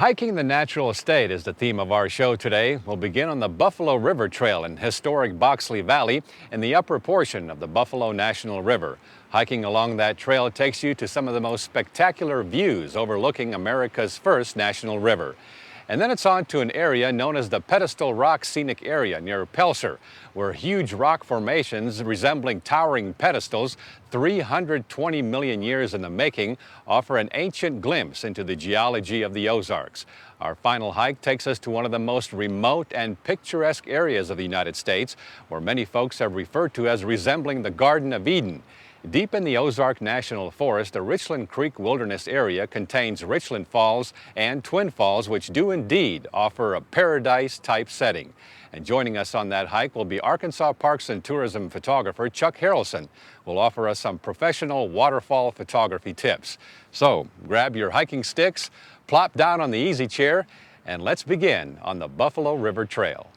Hiking the natural estate is the theme of our show today. We'll begin on the Buffalo River Trail in historic Boxley Valley in the upper portion of the Buffalo National River. Hiking along that trail takes you to some of the most spectacular views overlooking America's first national river. And then it's on to an area known as the Pedestal Rock Scenic Area near Pelser, where huge rock formations resembling towering pedestals, 320 million years in the making, offer an ancient glimpse into the geology of the Ozarks. Our final hike takes us to one of the most remote and picturesque areas of the United States, where many folks have referred to as resembling the Garden of Eden. Deep in the Ozark National Forest, the Richland Creek Wilderness Area contains Richland Falls and Twin Falls, which do indeed offer a paradise-type setting. And joining us on that hike will be Arkansas Parks and Tourism photographer Chuck Harrelson, who will offer us some professional waterfall photography tips. So grab your hiking sticks, plop down on the easy chair, and let's begin on the Buffalo River Trail.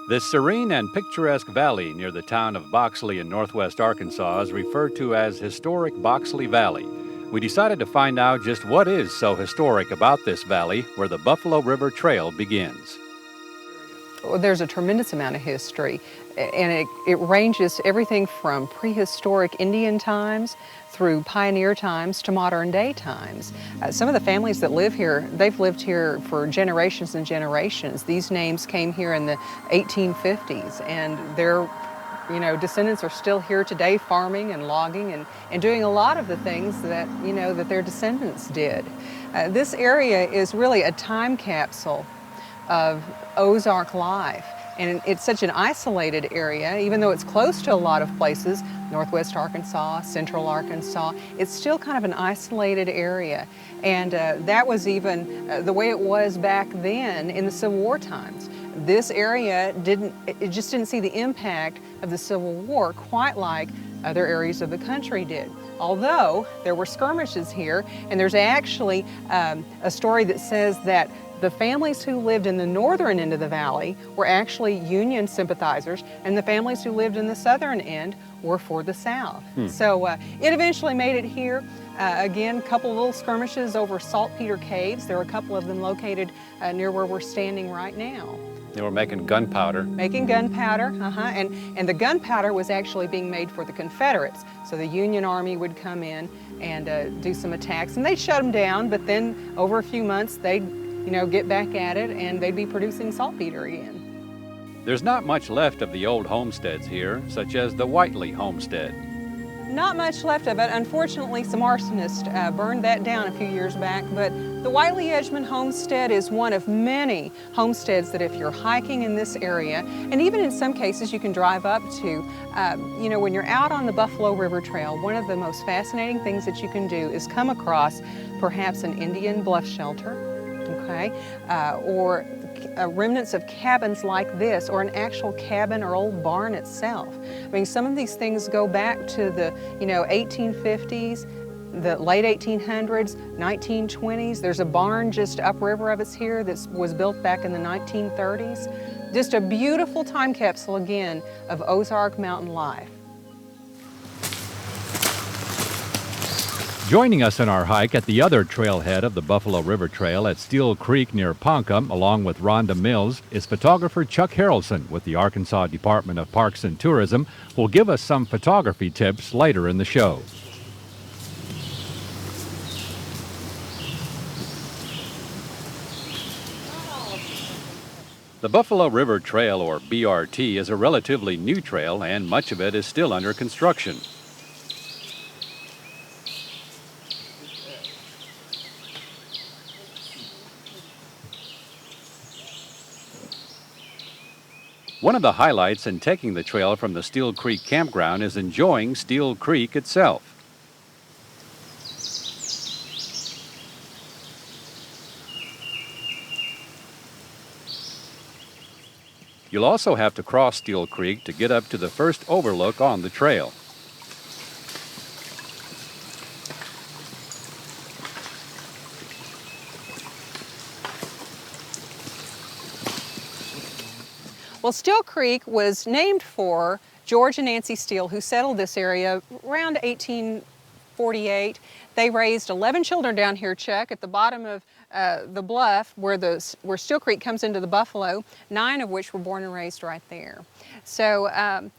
This serene and picturesque valley near the town of Boxley in northwest Arkansas is referred to as historic Boxley Valley. We decided to find out just what is so historic about this valley where the Buffalo River Trail begins. There's a tremendous amount of history, and it ranges everything from prehistoric Indian times through pioneer times to modern day times. Some of the families that live here, they've lived here for generations and generations. These names came here in the 1850s, and their descendants are still here today farming and logging and doing a lot of the things that, that their descendants did. This area is really a time capsule of Ozark life. And it's such an isolated area, even though it's close to a lot of places, northwest Arkansas, central Arkansas, it's still kind of an isolated area. And that was even the way it was back then in the Civil War times. This area just didn't see the impact of the Civil War quite like other areas of the country did. Although there were skirmishes here, and there's actually a story that says that the families who lived in the northern end of the valley were actually Union sympathizers, and the families who lived in the southern end were for the South. So it eventually made it here. Again, a couple of little skirmishes over saltpeter caves. There are a couple of them located near where we're standing right now. They were making gunpowder. Making gunpowder, and the gunpowder was actually being made for the Confederates. So the Union Army would come in and do some attacks, and they'd shut them down, but then over a few months they'd get back at it, and they'd be producing saltpeter again. There's not much left of the old homesteads here, such as the Whiteley homestead. Not much left of it. Unfortunately, some arsonists burned that down a few years back, but the Whiteley Edgman homestead is one of many homesteads that if you're hiking in this area, and even in some cases you can drive up to, when you're out on the Buffalo River Trail, one of the most fascinating things that you can do is come across perhaps an Indian bluff shelter, or remnants of cabins like this, or an actual cabin or old barn itself. I mean, some of these things go back to the 1850s, the late 1800s, 1920s. There's a barn just upriver of us here that was built back in the 1930s. Just a beautiful time capsule again of Ozark mountain life. Joining us on our hike at the other trailhead of the Buffalo River Trail at Steel Creek near Ponca, along with Rhonda Mills, is photographer Chuck Harrelson with the Arkansas Department of Parks and Tourism, who will give us some photography tips later in the show. The Buffalo River Trail, or BRT, is a relatively new trail, and much of it is still under construction. One of the highlights in taking the trail from the Steel Creek campground is enjoying Steel Creek itself. You'll also have to cross Steel Creek to get up to the first overlook on the trail. Well, Steel Creek was named for George and Nancy Steele, who settled this area around 18 1948. They raised 11 children down here, Chuck, at the bottom of the bluff where Steel Creek comes into the Buffalo, 9 of which were born and raised right there. So,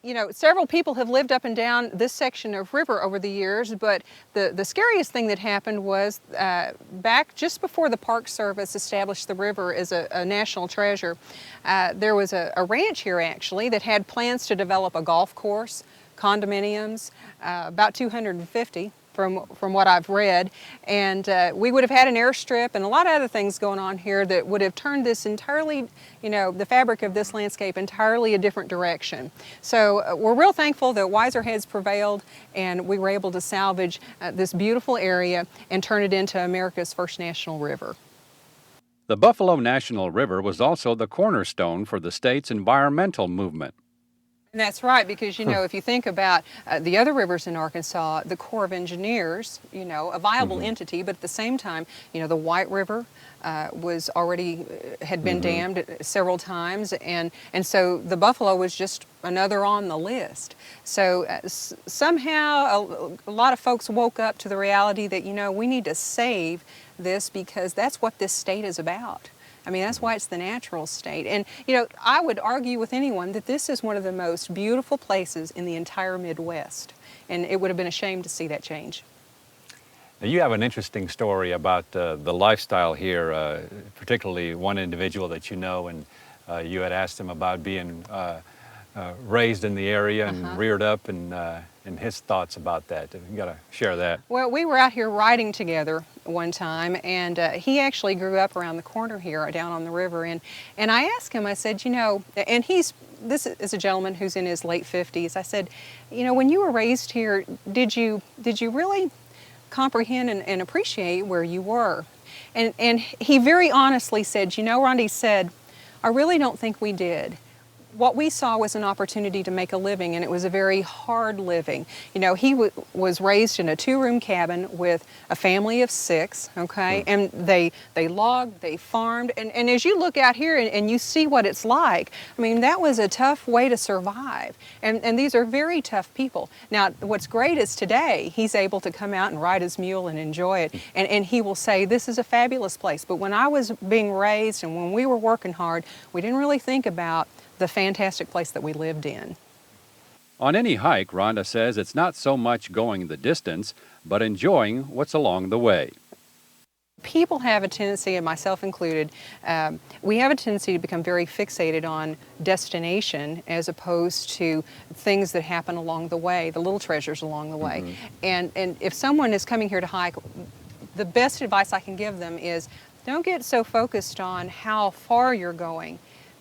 you know, several people have lived up and down this section of river over the years, but the scariest thing that happened was back just before the Park Service established the river as a national treasure, there was a ranch here actually that had plans to develop a golf course, condominiums, about 250 from what I've read, and we would have had an airstrip and a lot of other things going on here that would have turned this entirely, you know, the fabric of this landscape entirely a different direction. So we're real thankful that wiser heads prevailed and we were able to salvage this beautiful area and turn it into America's first national river. The Buffalo National River was also the cornerstone for the state's environmental movement. And that's right, because, you know, if you think about the other rivers in Arkansas, the Corps of Engineers, you know, a viable entity, but at the same time, you know, the White River was already, had been dammed several times, and so the Buffalo was just another on the list. So somehow a lot of folks woke up to the reality that, you know, we need to save this because that's what this state is about. I mean, that's why it's the natural state. And, you know, I would argue with anyone that this is one of the most beautiful places in the entire Midwest. And it would have been a shame to see that change. Now, you have an interesting story about the lifestyle here, particularly one individual that you know, and you had asked him about being raised in the area and reared up, and his thoughts about that. You got to share that. Well, we were out here riding together one time, and he actually grew up around the corner here down on the river, and I asked him, I said, you know, and this is a gentleman who's in his late 50s. I said, you know, when you were raised here, did you really comprehend and appreciate where you were? And he very honestly said, you know, Rhonda, said, I really don't think we did. What we saw was an opportunity to make a living, and it was a very hard living. You know, he was raised in a 2-room cabin with a family of 6, okay? And they logged, they farmed, and as you look out here and you see what it's like, I mean, that was a tough way to survive. And these are very tough people. Now, what's great is today, he's able to come out and ride his mule and enjoy it, and he will say, this is a fabulous place. But when I was being raised and when we were working hard, we didn't really think about the fantastic place that we lived in. On any hike, Rhonda says it's not so much going the distance, but enjoying what's along the way. People have a tendency, and myself included, we have a tendency to become very fixated on destination as opposed to things that happen along the way, the little treasures along the way. And if someone is coming here to hike, the best advice I can give them is don't get so focused on how far you're going.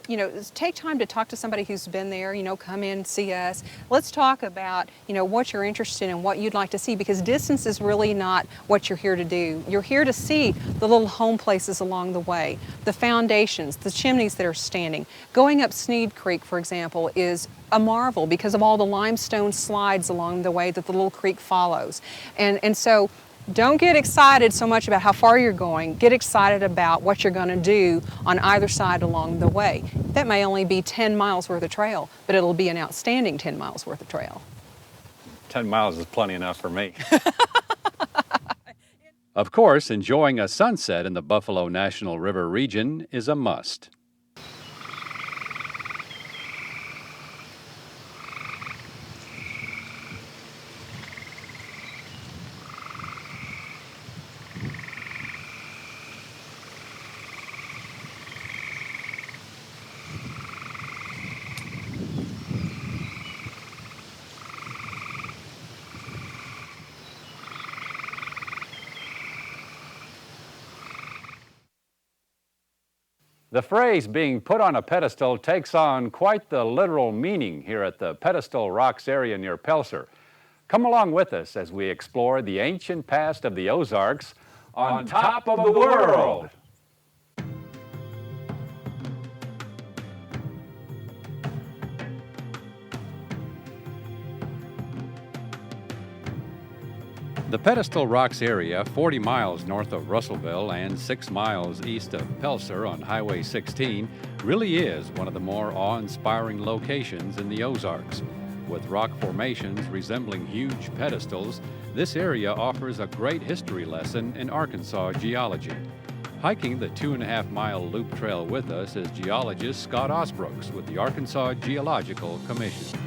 You know, take time to talk to somebody who's been there, you know, come in, see us. Let's talk about, you know, what you're interested in, what you'd like to see, because distance is really not what you're here to do. You're here to see the little home places along the way, the foundations, the chimneys that are standing. Going up Sneed Creek, for example, is a marvel because of all the limestone slides along the way that the little creek follows. And so don't get excited so much about how far you're going. Get excited about what you're going to do on either side along the way. That may only be 10 miles worth of trail, but it'll be an outstanding 10 miles worth of trail. 10 miles is plenty enough for me. Of course, enjoying a sunset in the Buffalo National River region is a must. The phrase being put on a pedestal takes on quite the literal meaning here at the Pedestal Rocks area near Pelser. Come along with us as we explore the ancient past of the Ozarks on top of the world. The Pedestal Rocks area, 40 miles north of Russellville and 6 miles east of Pelser on Highway 16, really is one of the more awe-inspiring locations in the Ozarks. With rock formations resembling huge pedestals, This area offers a great history lesson in Arkansas geology. Hiking the 2.5-mile loop trail with us is geologist Scott Osbrooks with the Arkansas Geological Commission.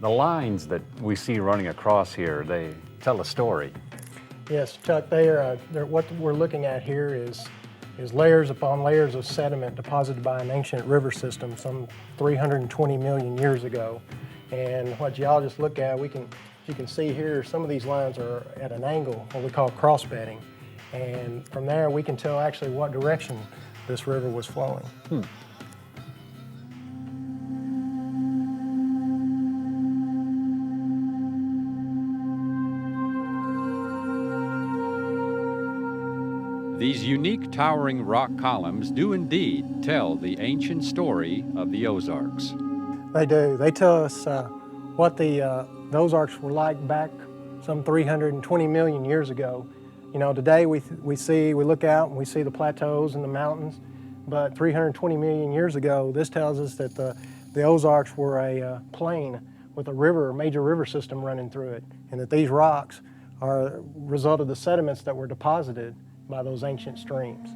The lines that we see running across here, they tell a story. Yes, Chuck, they're what we're looking at here is layers upon layers of sediment deposited by an ancient river system some 320 million years ago. And what geologists look at, you can see here, some of these lines are at an angle, what we call cross-bedding. And from there, we can tell actually what direction this river was flowing. These unique towering rock columns do indeed tell the ancient story of the Ozarks. They do. They tell us what the Ozarks were like back some 320 million years ago. You know, today we look out and we see the plateaus and the mountains, but 320 million years ago, this tells us that the Ozarks were a plain with a major river system running through it, and that these rocks are a result of the sediments that were deposited by those ancient streams.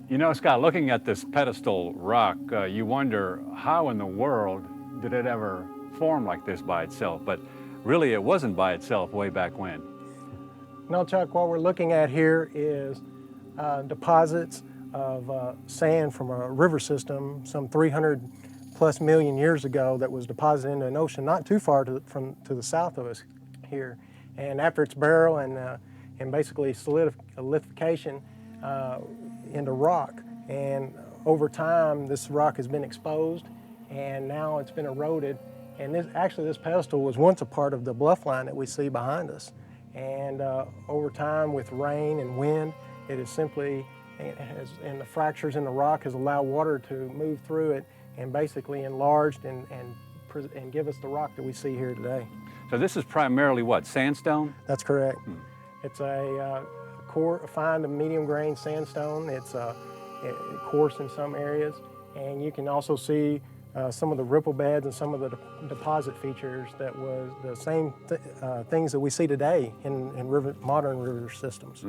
You know, Scott, looking at this pedestal rock, you wonder how in the world did it ever form like this by itself? But really, it wasn't by itself way back when. No, Chuck, what we're looking at here is deposits of sand from a river system some 300 plus million years ago that was deposited into an ocean not too far to the south of us here. And after its burial and basically solidification into rock, and over time this rock has been exposed and now it's been eroded. And this pedestal was once a part of the bluff line that we see behind us. And over time, with rain and wind, and the fractures in the rock has allowed water to move through it and basically enlarged and give us the rock that we see here today. So this is primarily what, sandstone? That's correct. It's a fine to medium grain sandstone. It's coarse in some areas, and you can also see some of the ripple beds and some of the deposit features that was the same things that we see today in modern river systems.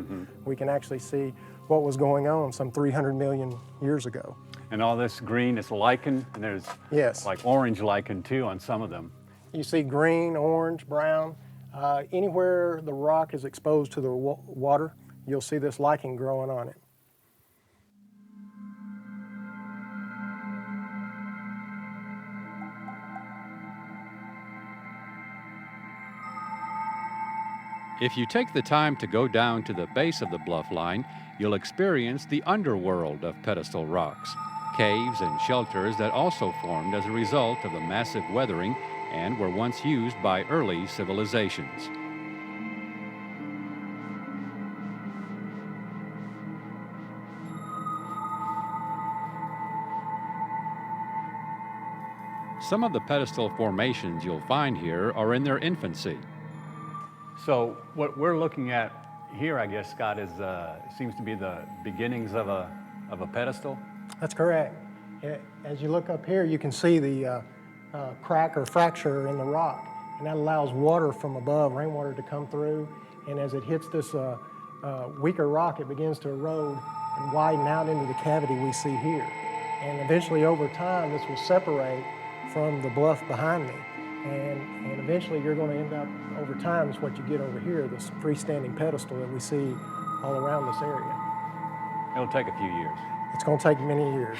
We can actually see what was going on some 300 million years ago. And all this green is lichen, and there's like orange lichen too on some of them. You see green, orange, brown. Anywhere the rock is exposed to the water, you'll see this lichen growing on it. If you take the time to go down to the base of the bluff line, you'll experience the underworld of pedestal rocks, caves and shelters that also formed as a result of the massive weathering and were once used by early civilizations. Some of the pedestal formations you'll find here are in their infancy. So what we're looking at here, I guess, Scott, is seems to be the beginnings of a pedestal? That's correct. As you look up here, you can see the crack or fracture in the rock, and that allows water from above, rainwater, to come through, and as it hits this weaker rock, it begins to erode and widen out into the cavity we see here. And eventually, over time, this will separate from the bluff behind me. And eventually you're going to end up, over time, is what you get over here, this freestanding pedestal that we see all around this area. It'll take a few years. It's going to take many years.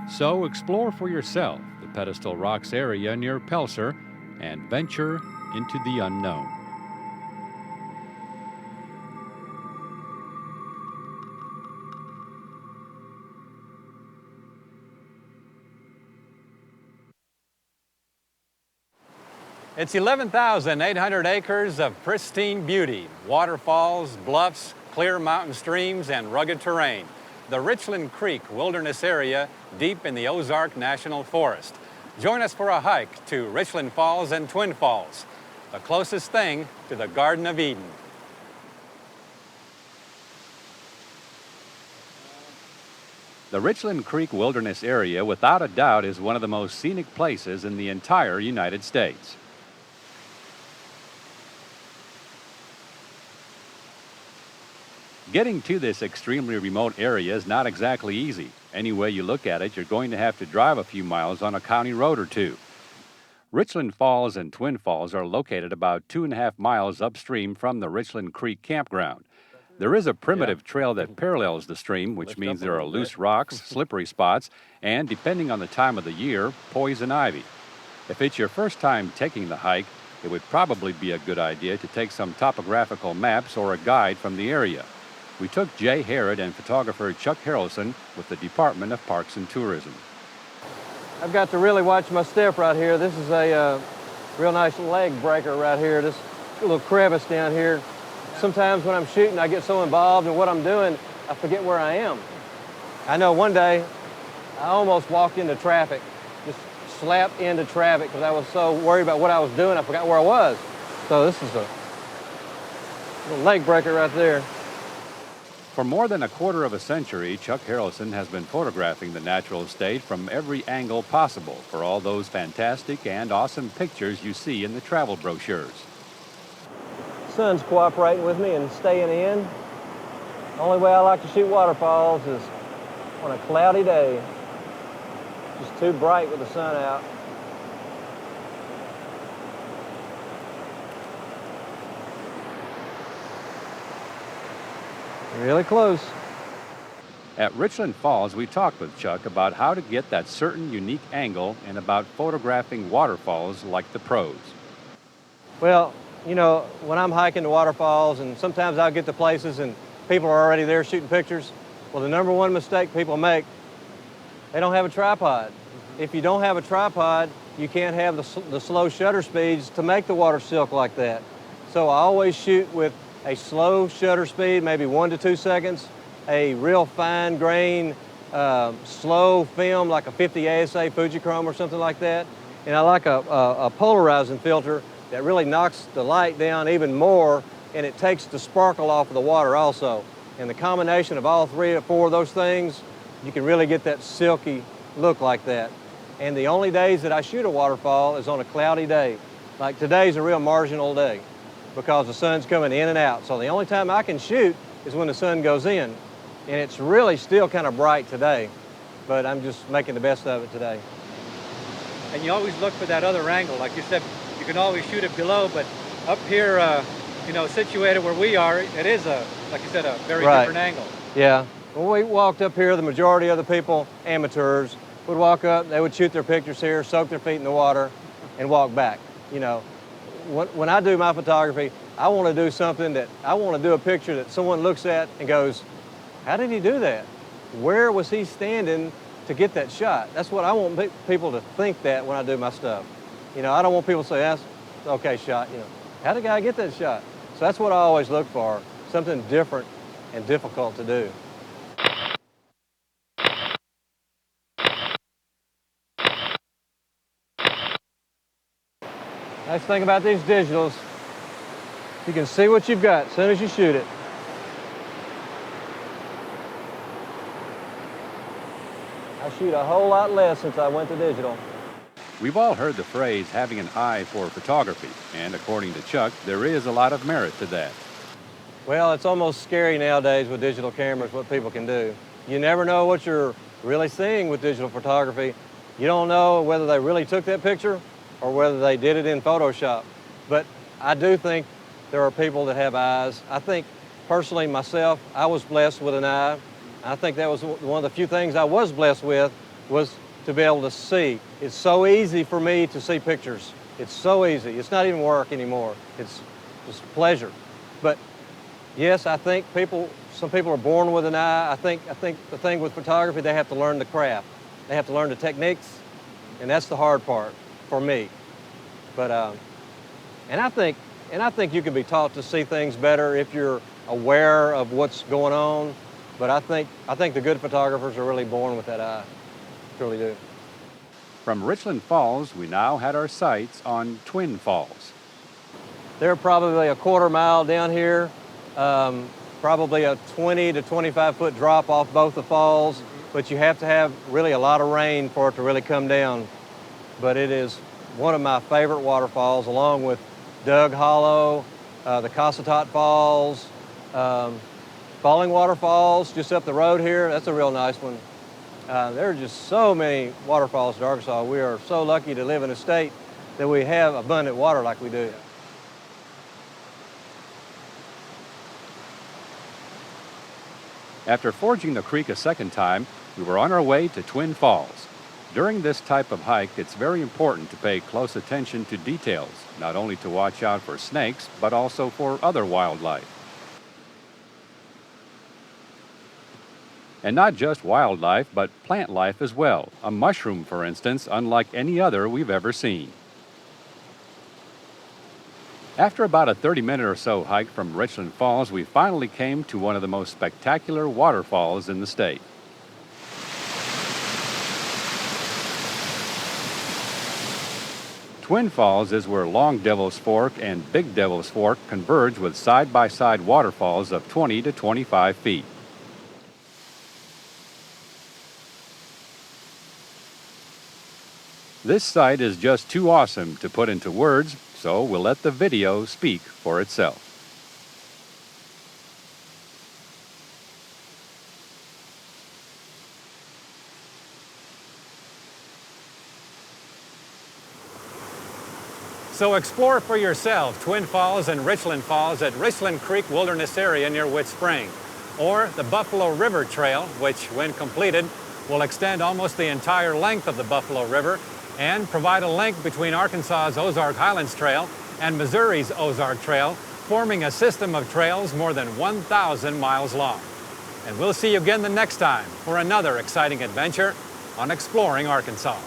So explore for yourself the Pedestal Rocks area near Pelser and venture into the unknown. It's 11,800 acres of pristine beauty, waterfalls, bluffs, clear mountain streams, and rugged terrain. The Richland Creek Wilderness Area deep in the Ozark National Forest. Join us for a hike to Richland Falls and Twin Falls, the closest thing to the Garden of Eden. The Richland Creek Wilderness Area, without a doubt, is one of the most scenic places in the entire United States. Getting to this extremely remote area is not exactly easy. Any way you look at it, you're going to have to drive a few miles on a county road or two. Richland Falls and Twin Falls are located about 2.5 miles upstream from the Richland Creek campground. There is a primitive trail that parallels the stream, which means there are loose rocks, slippery spots, and, depending on the time of the year, poison ivy. If it's your first time taking the hike, it would probably be a good idea to take some topographical maps or a guide from the area. We took Jay Harrod and photographer Chuck Harrelson with the Department of Parks and Tourism. I've got to really watch my step right here. This is a real nice leg breaker right here. This little crevice down here. Sometimes when I'm shooting, I get so involved in what I'm doing, I forget where I am. I know one day, I almost walked into traffic, just slapped into traffic because I was so worried about what I was doing, I forgot where I was. So this is a little leg breaker right there. For more than a quarter of a century, Chuck Harrelson has been photographing the natural state from every angle possible for all those fantastic and awesome pictures you see in the travel brochures. The sun's cooperating with me and staying in. The only way I like to shoot waterfalls is on a cloudy day. Just too bright with the sun out. Really close. At Richland Falls, we talked with Chuck about how to get that certain unique angle and about photographing waterfalls like the pros. Well, you know, when I'm hiking the waterfalls and sometimes I'll get to places and people are already there shooting pictures, well, the number one mistake people make, they don't have a tripod. If you don't have a tripod, you can't have the slow shutter speeds to make the water silk like that. So I always shoot with a slow shutter speed, maybe 1 to 2 seconds, a real fine grain, slow film like a 50 ASA Fujichrome or something like that. And I like a polarizing filter that really knocks the light down even more, and it takes the sparkle off of the water also. And the combination of all 3 or 4 of those things, you can really get that silky look like that. And the only days that I shoot a waterfall is on a cloudy day. Like today's a real marginal day, because the sun's coming in and out. So the only time I can shoot is when the sun goes in. And it's really still kind of bright today, but I'm just making the best of it today. And you always look for that other angle. Like you said, you can always shoot it below, but up here, you know, situated where we are, it is like you said, a very different angle. Yeah. When we walked up here, the majority of the people, amateurs, would walk up, they would shoot their pictures here, soak their feet in the water, and walk back, you know. When I do my photography, I want to do something that, I want to do a picture that someone looks at and goes, how did he do that? Where was he standing to get that shot? That's what I want people to think that when I do my stuff. You know, I don't want people to say, that's okay shot, you know. How did the guy get that shot? So that's what I always look for, something different and difficult to do. Nice thing about these digitals, you can see what you've got as soon as you shoot it. I shoot a whole lot less since I went to digital. We've all heard the phrase having an eye for photography, and according to Chuck, there is a lot of merit to that. Well, it's almost scary nowadays with digital cameras what people can do. You never know what you're really seeing with digital photography. You don't know whether they really took that picture or whether they did it in Photoshop. But I do think there are people that have eyes. I think, personally, myself, I was blessed with an eye. I think that was one of the few things I was blessed with, was to be able to see. It's so easy for me to see pictures. It's so easy. It's not even work anymore. It's just pleasure. But yes, I think some people are born with an eye. I think the thing with photography, they have to learn the craft. They have to learn the techniques, and that's the hard part for me. But And I think you can be taught to see things better if you're aware of what's going on. But I think the good photographers are really born with that eye. Truly do. From Richland Falls, we now had our sights on Twin Falls. They're probably a quarter mile down here, probably a 20 to 25 foot drop off both the falls, but you have to have really a lot of rain for it to really come down. But it is one of my favorite waterfalls, along with Doug Hollow, the Cossatot Falls, Falling Waterfalls just up the road here. That's a real nice one. There are just so many waterfalls in Arkansas. We are so lucky to live in a state that we have abundant water like we do. After forging the creek a second time, we were on our way to Twin Falls. During this type of hike, it's very important to pay close attention to details, not only to watch out for snakes, but also for other wildlife. And not just wildlife, but plant life as well. A mushroom, for instance, unlike any other we've ever seen. After about a 30-minute or so hike from Richland Falls, we finally came to one of the most spectacular waterfalls in the state. Twin Falls is where Long Devil's Fork and Big Devil's Fork converge with side-by-side waterfalls of 20 to 25 feet. This sight is just too awesome to put into words, so we'll let the video speak for itself. So explore for yourself Twin Falls and Richland Falls at Richland Creek Wilderness Area near Wit Spring, or the Buffalo River Trail, which, when completed, will extend almost the entire length of the Buffalo River and provide a link between Arkansas's Ozark Highlands Trail and Missouri's Ozark Trail, forming a system of trails more than 1,000 miles long. And we'll see you again the next time for another exciting adventure on Exploring Arkansas.